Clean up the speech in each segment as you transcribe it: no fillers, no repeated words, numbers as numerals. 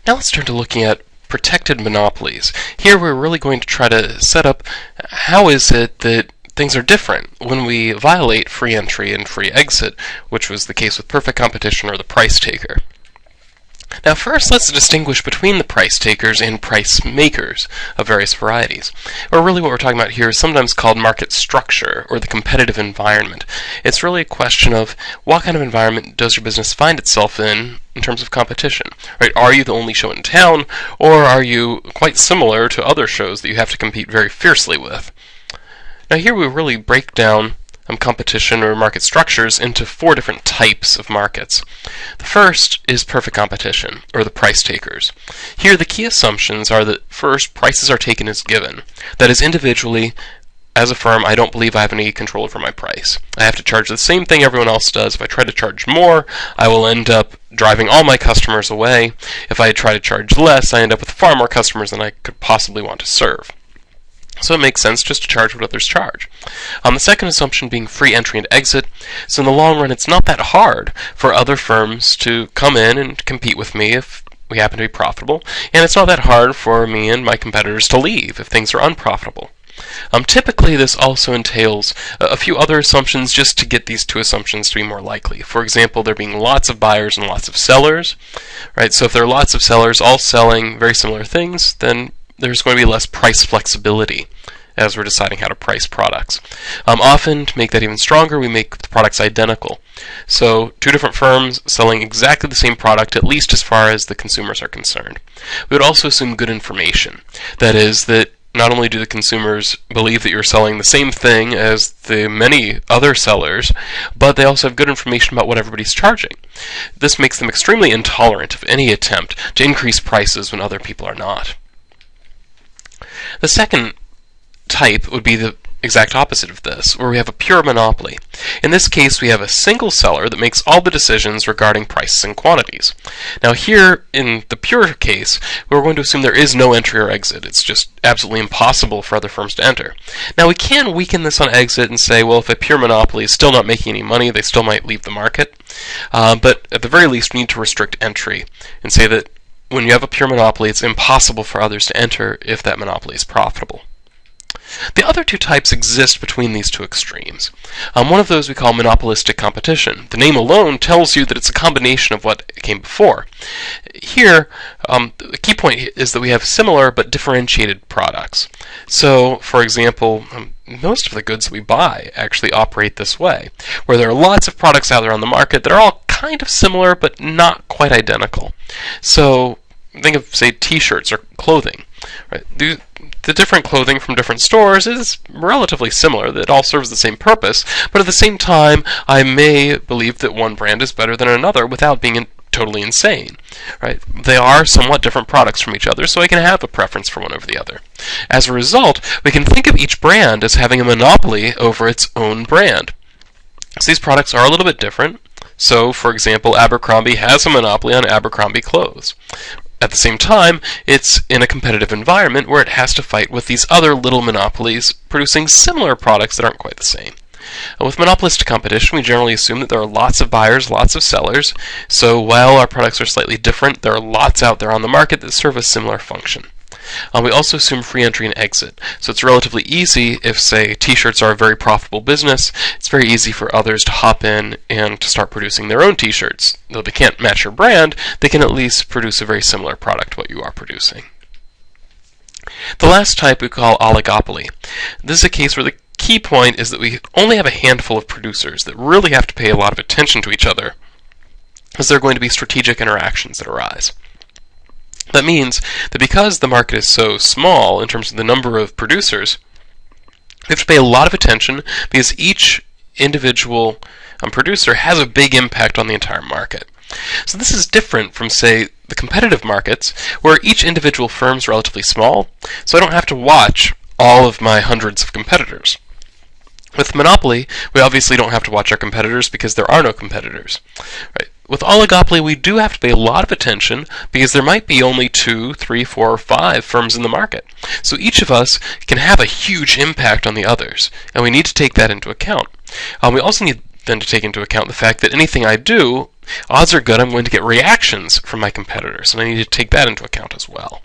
Now let's turn to looking at protected monopolies. Here we're really going to try to set up how is it that things are different when we violate free entry and free exit, which was the case with perfect competition or the price taker. Now first, let's distinguish between the price takers and price makers of various varieties. Or really what we're talking about here is sometimes called market structure, or the competitive environment. It's really a question of what kind of environment does your business find itself in terms of competition. Right? Are you the only show in town, or are you quite similar to other shows that you have to compete very fiercely with? Now here we really break down competition or market structures into 4 different types of markets. The first is perfect competition, or the price takers. Here the key assumptions are that first, prices are taken as given. That is, individually, as a firm, I don't believe I have any control over my price. I have to charge the same thing everyone else does. If I try to charge more, I will end up driving all my customers away. If I try to charge less, I end up with far more customers than I could possibly want to serve. So it makes sense just to charge what others charge. The second assumption being free entry and exit. So in the long run, it's not that hard for other firms to come in and compete with me if we happen to be profitable, and it's not that hard for me and my competitors to leave if things are unprofitable. Typically, this also entails a few other assumptions just to get these 2 assumptions to be more likely. For example, there being lots of buyers and lots of sellers. Right? So if there are lots of sellers all selling very similar things, then there's going to be less price flexibility as we're deciding how to price products. Often, to make that even stronger, we make the products identical. So 2 different firms selling exactly the same product, at least as far as the consumers are concerned. We would also assume good information. That is, that not only do the consumers believe that you're selling the same thing as the many other sellers, but they also have good information about what everybody's charging. This makes them extremely intolerant of any attempt to increase prices when other people are not. The second type would be the exact opposite of this, where we have a pure monopoly. In this case, we have a single seller that makes all the decisions regarding prices and quantities. Now here, in the pure case, we're going to assume there is no entry or exit. It's just absolutely impossible for other firms to enter. Now we can weaken this on exit and say, well, if a pure monopoly is still not making any money, they still might leave the market. But at the very least, we need to restrict entry and say that when you have a pure monopoly, it's impossible for others to enter if that monopoly is profitable. The other 2 types exist between these 2 extremes. One of those we call monopolistic competition. The name alone tells you that it's a combination of what came before. Here, the key point is that we have similar but differentiated products. So, for example, most of the goods we buy actually operate this way, where there are lots of products out there on the market that are all kind of similar but not quite identical. So, think of, say, t-shirts or clothing. Right? The different clothing from different stores is relatively similar. It all serves the same purpose, but at the same time, I may believe that one brand is better than another without being totally insane. Right? They are somewhat different products from each other, so I can have a preference for one over the other. As a result, we can think of each brand as having a monopoly over its own brand. So these products are a little bit different. So, for example, Abercrombie has a monopoly on Abercrombie clothes. At the same time, it's in a competitive environment where it has to fight with these other little monopolies producing similar products that aren't quite the same. With monopolistic competition, we generally assume that there are lots of buyers, lots of sellers, so while our products are slightly different, there are lots out there on the market that serve a similar function. We also assume free entry and exit. So it's relatively easy if, say, t-shirts are a very profitable business, it's very easy for others to hop in and to start producing their own t-shirts. Though they can't match your brand, they can at least produce a very similar product to what you are producing. The last type we call oligopoly. This is a case where the key point is that we only have a handful of producers that really have to pay a lot of attention to each other, as there are going to be strategic interactions that arise. That means that because the market is so small in terms of the number of producers, we have to pay a lot of attention because each individual producer has a big impact on the entire market. So this is different from, say, the competitive markets, where each individual firm is relatively small, so I don't have to watch all of my hundreds of competitors. With Monopoly, we obviously don't have to watch our competitors because there are no competitors. Right? With oligopoly, we do have to pay a lot of attention because there might be only 2, 3, 4, or 5 firms in the market. So each of us can have a huge impact on the others, and we need to take that into account. We also need then to take into account the fact that anything I do, odds are good I'm going to get reactions from my competitors, and I need to take that into account as well.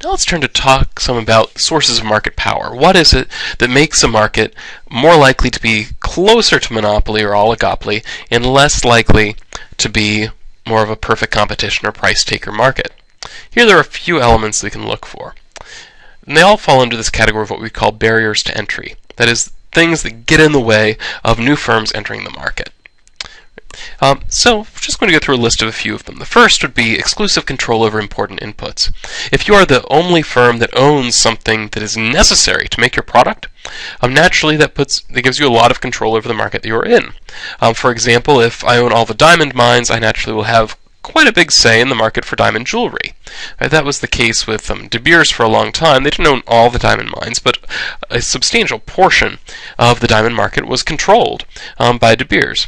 Now let's turn to talk some about sources of market power. What is it that makes a market more likely to be closer to monopoly or oligopoly and less likely to be more of a perfect competition or price taker market? Here there are a few elements we can look for. And they all fall into this category of what we call barriers to entry. That is, things that get in the way of new firms entering the market. So, we're just going to go through a list of a few of them. The first would be exclusive control over important inputs. If you are the only firm that owns something that is necessary to make your product, naturally that gives you a lot of control over the market that you're in. For example, if I own all the diamond mines, I naturally will have quite a big say in the market for diamond jewelry. That was the case with De Beers for a long time. They didn't own all the diamond mines, but a substantial portion of the diamond market was controlled by De Beers.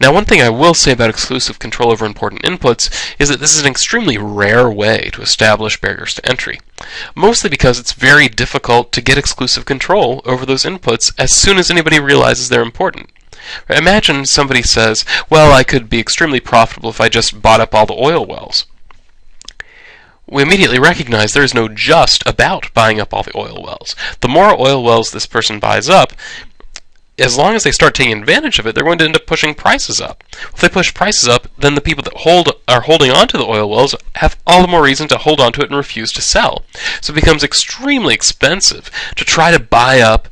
Now, one thing I will say about exclusive control over important inputs is that this is an extremely rare way to establish barriers to entry, mostly because it's very difficult to get exclusive control over those inputs as soon as anybody realizes they're important. Imagine somebody says, well, I could be extremely profitable if I just bought up all the oil wells. We immediately recognize there is no just about buying up all the oil wells. The more oil wells this person buys up, as long as they start taking advantage of it, they're going to end up pushing prices up. If they push prices up, then the people that are holding on to the oil wells have all the more reason to hold on to it and refuse to sell. So it becomes extremely expensive to try to buy up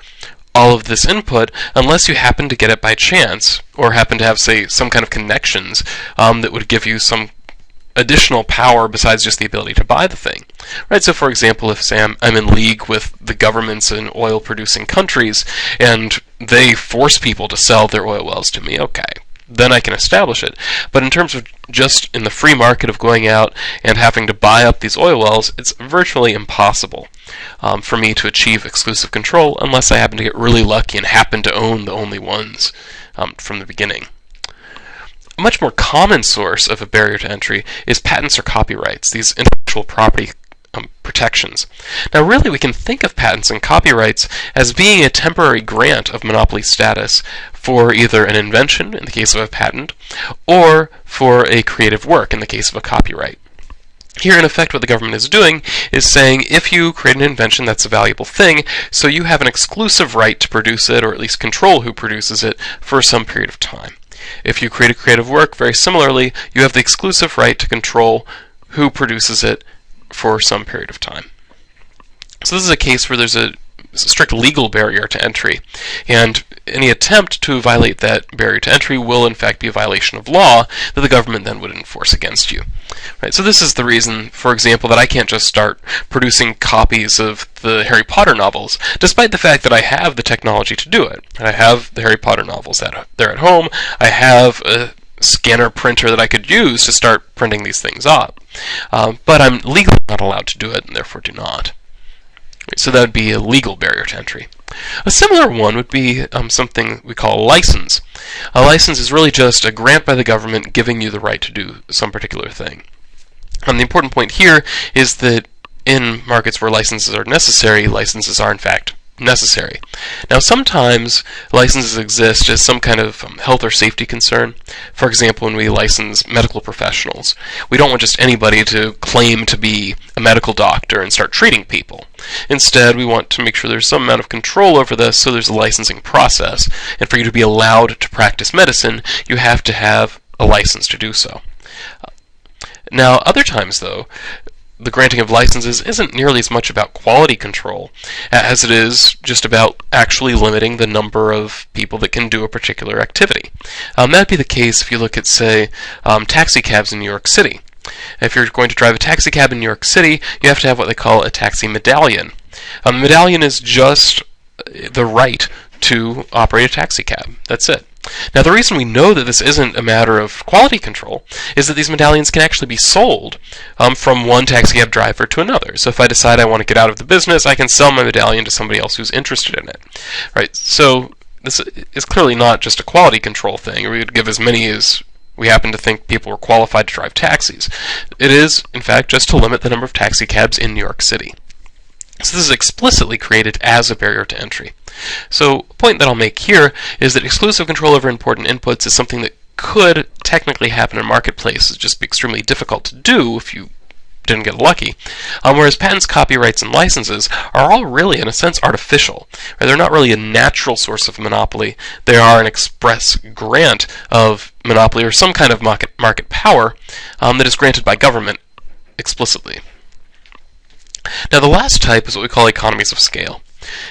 all of this input unless you happen to get it by chance, or happen to have, say, some kind of connections that would give you some additional power besides just the ability to buy the thing. Right? So for example, if say I'm in league with the governments in oil producing countries and they force people to sell their oil wells to me, okay, then I can establish it. But in terms of just in the free market of going out and having to buy up these oil wells, it's virtually impossible for me to achieve exclusive control unless I happen to get really lucky and happen to own the only ones from the beginning. A much more common source of a barrier to entry is patents or copyrights, these intellectual property protections. Now really we can think of patents and copyrights as being a temporary grant of monopoly status for either an invention, in the case of a patent, or for a creative work, in the case of a copyright. Here, in effect, what the government is doing is saying, if you create an invention, that's a valuable thing, so you have an exclusive right to produce it, or at least control who produces it, for some period of time. If you create a creative work, very similarly, you have the exclusive right to control who produces it for some period of time. So this is a case where there's a strict legal barrier to entry, and any attempt to violate that barrier to entry will in fact be a violation of law that the government then would enforce against you. Right? So this is the reason, for example, that I can't just start producing copies of the Harry Potter novels, despite the fact that I have the technology to do it. I have the Harry Potter novels there at home. I have a scanner printer that I could use to start printing these things up. But I'm legally not allowed to do it, and therefore do not. So that would be a legal barrier to entry. A similar one would be something we call a license. A license is really just a grant by the government giving you the right to do some particular thing. The important point here is that in markets where licenses are necessary, licenses are in fact necessary. Now sometimes licenses exist as some kind of health or safety concern. For example, when we license medical professionals, we don't want just anybody to claim to be a medical doctor and start treating people. Instead, we want to make sure there's some amount of control over this, so there's a licensing process. And for you to be allowed to practice medicine, you have to have a license to do so. Now, other times though, the granting of licenses isn't nearly as much about quality control as it is just about actually limiting the number of people that can do a particular activity. That'd be the case if you look at, say, taxi cabs in New York City. If you're going to drive a taxi cab in New York City, you have to have what they call a taxi medallion. A medallion is just the right to operate a taxi cab. That's it. Now, the reason we know that this isn't a matter of quality control is that these medallions can actually be sold from one taxi cab driver to another. So if I decide I want to get out of the business, I can sell my medallion to somebody else who's interested in it. Right? So this is clearly not just a quality control thing. We would give as many as we happen to think people were qualified to drive taxis. It is, in fact, just to limit the number of taxi cabs in New York City. So this is explicitly created as a barrier to entry. So a point that I'll make here is that exclusive control over important inputs is something that could technically happen in a marketplace. It's just extremely difficult to do if you didn't get lucky. Whereas patents, copyrights, and licenses are all really, in a sense, artificial. Right? They're not really a natural source of monopoly. They are an express grant of monopoly or some kind of market power that is granted by government explicitly. Now the last type is what we call economies of scale.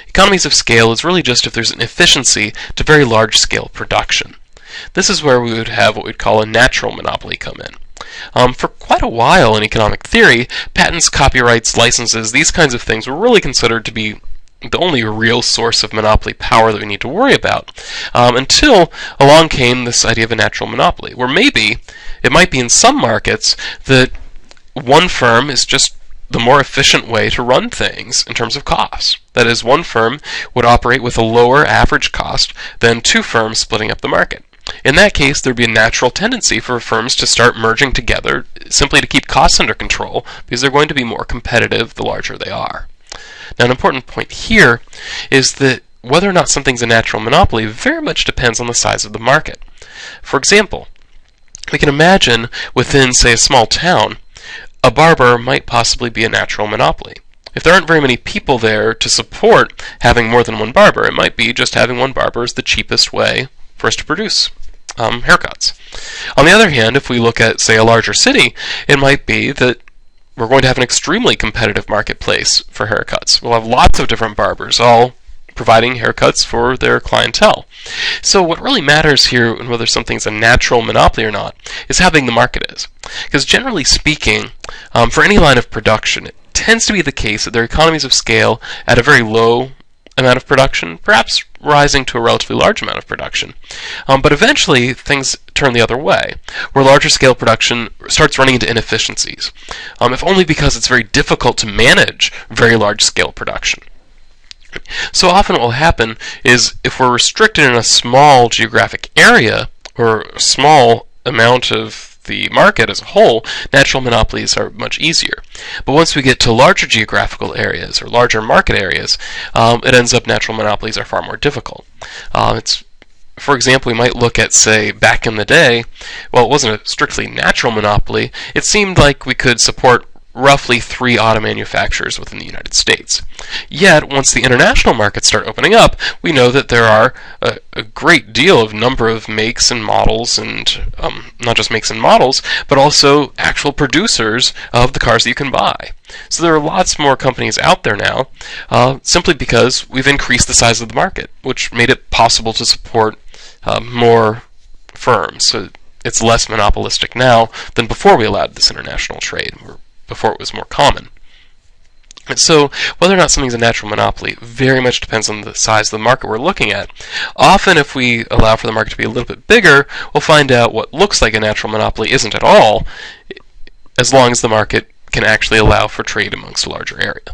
Economies of scale is really just if there's an efficiency to very large scale production. This is where we would have what we'd call a natural monopoly come in. For quite a while in economic theory, patents, copyrights, licenses, these kinds of things were really considered to be the only real source of monopoly power that we need to worry about, until along came this idea of a natural monopoly, where maybe it might be in some markets that one firm is just the more efficient way to run things in terms of costs. That is, one firm would operate with a lower average cost than two firms splitting up the market. In that case, there'd be a natural tendency for firms to start merging together simply to keep costs under control because they're going to be more competitive the larger they are. Now, an important point here is that whether or not something's a natural monopoly very much depends on the size of the market. For example, we can imagine within, say, a small town, a barber might possibly be a natural monopoly. If there aren't very many people there to support having more than one barber, it might be just having one barber is the cheapest way for us to produce haircuts. On the other hand, if we look at, say, a larger city, it might be that we're going to have an extremely competitive marketplace for haircuts. We'll have lots of different barbers, all providing haircuts for their clientele. So what really matters here, and whether something's a natural monopoly or not, is how big the market is. Because generally speaking, for any line of production, it tends to be the case that there are economies of scale at a very low amount of production, perhaps rising to a relatively large amount of production. But eventually, things turn the other way, where larger scale production starts running into inefficiencies, if only because it's very difficult to manage very large scale production. So often what will happen is if we're restricted in a small geographic area, or a small amount of the market as a whole, natural monopolies are much easier. But once we get to larger geographical areas or larger market areas, it ends up natural monopolies are far more difficult. For example, we might look at, say, back in the day, well, it wasn't a strictly natural monopoly. It seemed like we could support roughly 3 auto manufacturers within the United States. Yet, once the international markets start opening up, we know that there are a great deal of number of makes and models, and not just makes and models, but also actual producers of the cars that you can buy. So there are lots more companies out there now, simply because we've increased the size of the market, which made it possible to support more firms. So it's less monopolistic now than before we allowed this international trade, before it was more common. And so whether or not something's a natural monopoly very much depends on the size of the market we're looking at. Often if we allow for the market to be a little bit bigger, we'll find out what looks like a natural monopoly isn't at all, as long as the market can actually allow for trade amongst a larger area.